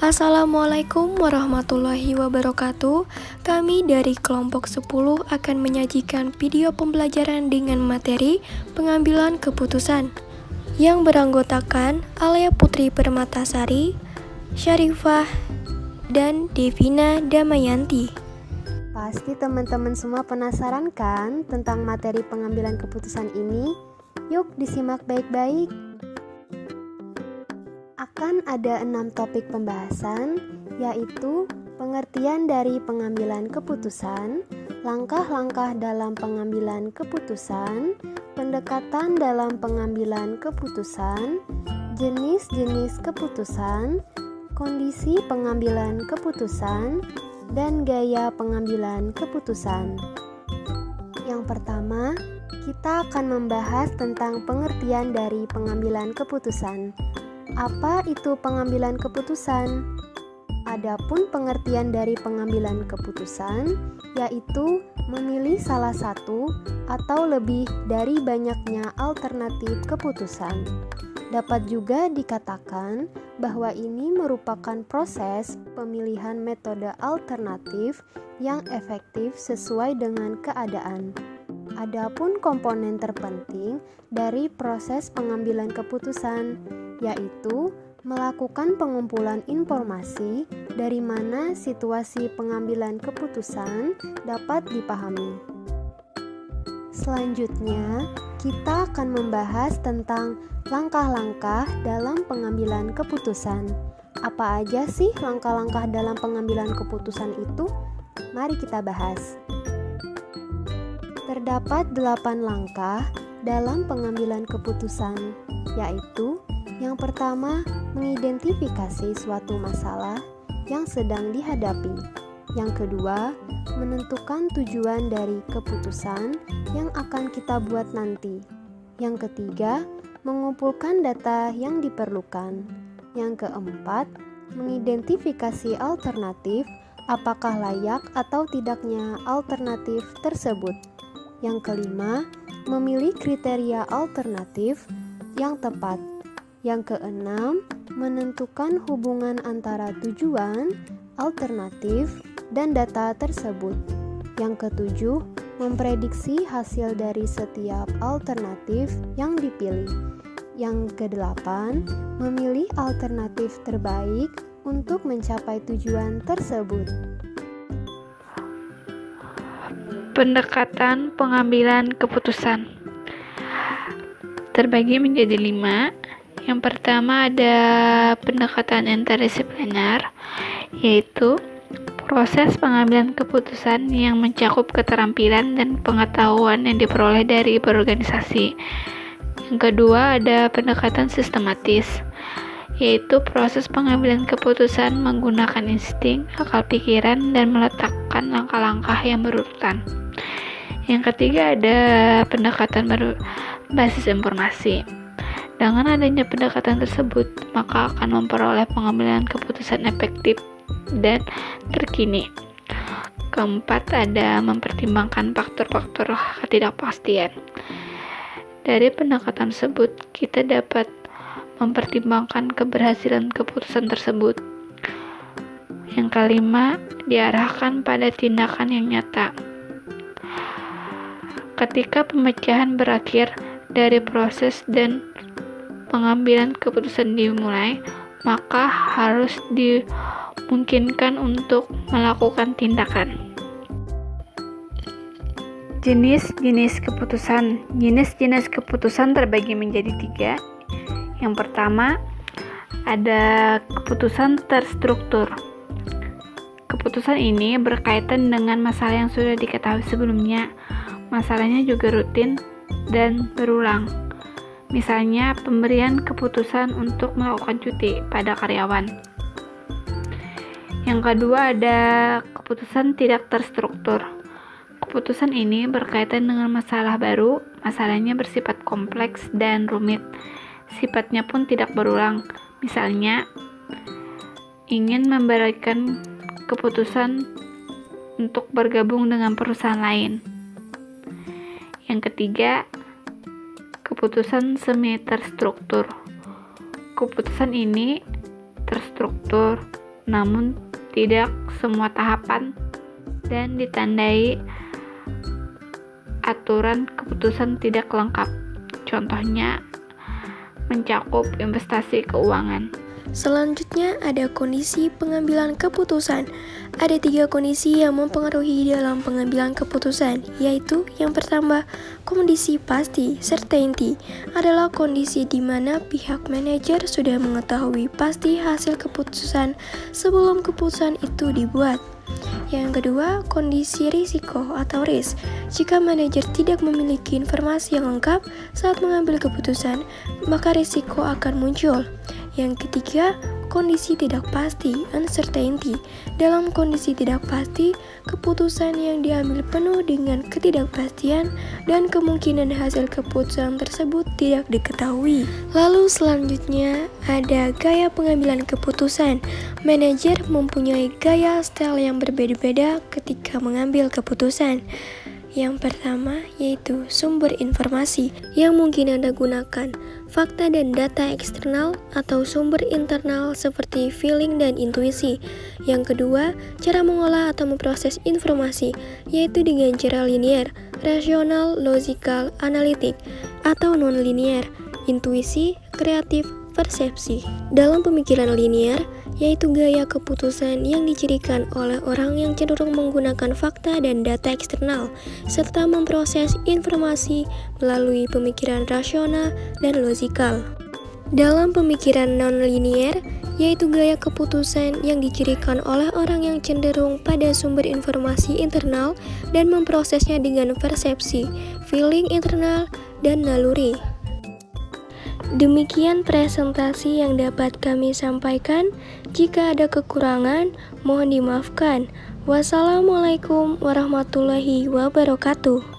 Assalamualaikum warahmatullahi wabarakatuh. Kami dari kelompok 10 akan menyajikan video pembelajaran dengan materi pengambilan keputusan yang beranggotakan Alia Putri Permatasari, Syarifah, dan Devina Damayanti. Pasti teman-teman semua penasaran kan tentang materi pengambilan keputusan ini? Yuk disimak baik-baik. Akan ada 6 topik pembahasan, yaitu pengertian dari pengambilan keputusan, langkah-langkah dalam pengambilan keputusan, pendekatan dalam pengambilan keputusan, jenis-jenis keputusan, kondisi pengambilan keputusan, dan gaya pengambilan keputusan. Yang pertama, kita akan membahas tentang pengertian dari pengambilan keputusan. Apa itu pengambilan keputusan? Adapun pengertian dari pengambilan keputusan, yaitu memilih salah satu atau lebih dari banyaknya alternatif keputusan. Dapat juga dikatakan bahwa ini merupakan proses pemilihan metode alternatif yang efektif sesuai dengan keadaan. Adapun komponen terpenting dari proses pengambilan keputusan, yaitu melakukan pengumpulan informasi dari mana situasi pengambilan keputusan dapat dipahami. Selanjutnya, kita akan membahas tentang langkah-langkah dalam pengambilan keputusan. Apa aja sih langkah-langkah dalam pengambilan keputusan itu? Mari kita bahas. Terdapat 8 langkah dalam pengambilan keputusan, yaitu yang pertama, mengidentifikasi suatu masalah yang sedang dihadapi. Yang kedua, menentukan tujuan dari keputusan yang akan kita buat nanti. Yang ketiga, mengumpulkan data yang diperlukan. Yang keempat, mengidentifikasi alternatif, apakah layak atau tidaknya alternatif tersebut. Yang kelima, memilih kriteria alternatif yang tepat. Yang keenam, menentukan hubungan antara tujuan, alternatif, dan data tersebut. Yang ketujuh, memprediksi hasil dari setiap alternatif yang dipilih. Yang kedelapan, memilih alternatif terbaik untuk mencapai tujuan tersebut. Pendekatan pengambilan keputusan terbagi menjadi 5. Yang pertama ada pendekatan interdisipliner, yaitu proses pengambilan keputusan yang mencakup keterampilan dan pengetahuan yang diperoleh dari berorganisasi. Yang kedua ada pendekatan sistematis, yaitu proses pengambilan keputusan menggunakan insting, akal pikiran, dan meletakkan langkah-langkah yang berurutan. Yang ketiga ada pendekatan berbasis informasi. Dengan adanya pendekatan tersebut, maka akan memperoleh pengambilan keputusan efektif dan terkini. Keempat ada mempertimbangkan faktor-faktor ketidakpastian. Dari pendekatan tersebut, kita dapat mempertimbangkan keberhasilan keputusan tersebut. Yang kelima, diarahkan pada tindakan yang nyata. Ketika pemecahan berakhir dari proses dan pengambilan keputusan dimulai, maka harus dimungkinkan untuk melakukan tindakan. Jenis-jenis keputusan. Jenis-jenis keputusan terbagi menjadi 3. Yang pertama, ada keputusan terstruktur. Keputusan ini berkaitan dengan masalah yang sudah diketahui sebelumnya. Masalahnya juga rutin dan berulang. Misalnya, pemberian keputusan untuk melakukan cuti pada karyawan. Yang kedua ada keputusan tidak terstruktur. Keputusan ini berkaitan dengan masalah baru. Masalahnya bersifat kompleks dan rumit. Sifatnya pun tidak berulang. Misalnya, ingin memberikan keputusan untuk bergabung dengan perusahaan lain. Yang ketiga, keputusan semi terstruktur. Keputusan ini terstruktur namun tidak semua tahapan dan ditandai aturan keputusan tidak lengkap. Contohnya mencakup investasi keuangan. Selanjutnya ada kondisi pengambilan keputusan. Ada 3 kondisi yang mempengaruhi dalam pengambilan keputusan, yaitu yang pertama, kondisi pasti, certainty, adalah kondisi di mana pihak manajer sudah mengetahui pasti hasil keputusan sebelum keputusan itu dibuat. Yang kedua, kondisi risiko atau risk. Jika manajer tidak memiliki informasi yang lengkap saat mengambil keputusan, maka risiko akan muncul. Yang ketiga, kondisi tidak pasti, uncertainty. Dalam kondisi tidak pasti, keputusan yang diambil penuh dengan ketidakpastian dan kemungkinan hasil keputusan tersebut tidak diketahui. Lalu selanjutnya ada gaya pengambilan keputusan. Manajer mempunyai gaya style yang berbeda-beda ketika mengambil keputusan. Yang pertama yaitu sumber informasi yang mungkin Anda gunakan, fakta dan data eksternal atau sumber internal seperti feeling dan intuisi. Yang kedua, cara mengolah atau memproses informasi, yaitu dengan cara linear, rasional, logikal, analitik, atau non-linear, intuisi, kreatif, persepsi. Dalam pemikiran linear, yaitu gaya keputusan yang dicirikan oleh orang yang cenderung menggunakan fakta dan data eksternal, serta memproses informasi melalui pemikiran rasional dan logikal. Dalam pemikiran non-linear, yaitu gaya keputusan yang dicirikan oleh orang yang cenderung pada sumber informasi internal dan memprosesnya dengan persepsi, feeling internal, dan naluri. Demikian presentasi yang dapat kami sampaikan. Jika ada kekurangan, mohon dimaafkan. Wassalamualaikum warahmatullahi wabarakatuh.